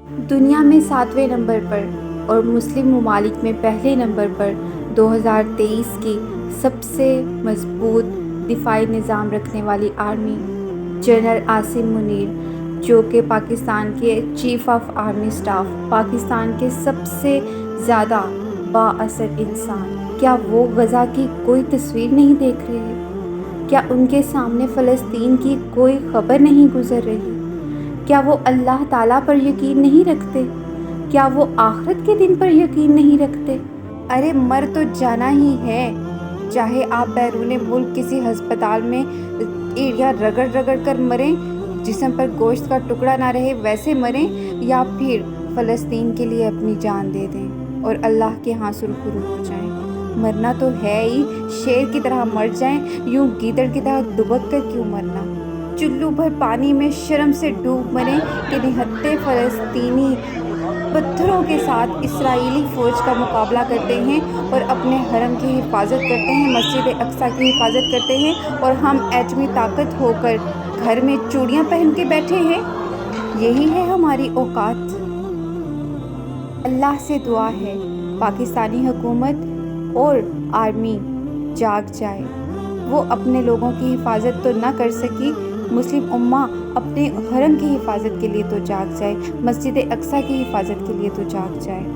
دنیا میں 7ویں نمبر پر اور مسلم ممالک میں پہلے نمبر پر 2023 کی سب سے مضبوط دفاعی نظام رکھنے والی آرمی جنرل عاصم منیر، جو کہ پاکستان کے chief of army staff, Pakistan کے سب سے زیادہ بااثر انسان، کیا وہ غزہ کی کوئی تصویر نہیں دیکھ رہے؟ کیا ان کے سامنے فلسطین کی کوئی خبر نہیں گزر رہی؟ کیا وہ اللہ تعالیٰ پر یقین نہیں رکھتے؟ کیا وہ آخرت کے دن پر یقین نہیں رکھتے؟ ارے مر تو جانا ہی ہے، چاہے آپ بیرون ملک کسی ہسپتال میں ایڑیاں رگڑ رگڑ کر مریں، جسم پر گوشت کا ٹکڑا نہ رہے ویسے مریں، یا پھر فلسطین کے لیے اپنی جان دے دیں اور اللہ کے ہاں سرخرو ہو جائیں۔ مرنا تو ہے ہی، شیر کی طرح مر جائیں، یوں گیدڑ کی طرح دبک کر کیوں مرنا؟ چلو بھر پانی میں شرم سے ڈوب مریں کہ نہتے فلسطینی پتھروں کے ساتھ اسرائیلی فوج کا مقابلہ کرتے ہیں اور اپنے حرم کی حفاظت کرتے ہیں، مسجد اقصیٰ کی حفاظت کرتے ہیں، اور ہم ایٹمی طاقت ہو کر گھر میں چوڑیاں پہن کے بیٹھے ہیں۔ یہی ہے ہماری اوقات۔ اللہ سے دعا ہے پاکستانی حکومت اور آرمی جاگ جائے۔ وہ اپنے لوگوں کی حفاظت تو نہ کر سکی، مسلم امہ اپنے حرم کی حفاظت کے لیے تو جاگ جائے، مسجد اقصیٰ کی حفاظت کے لیے تو جاگ جائے۔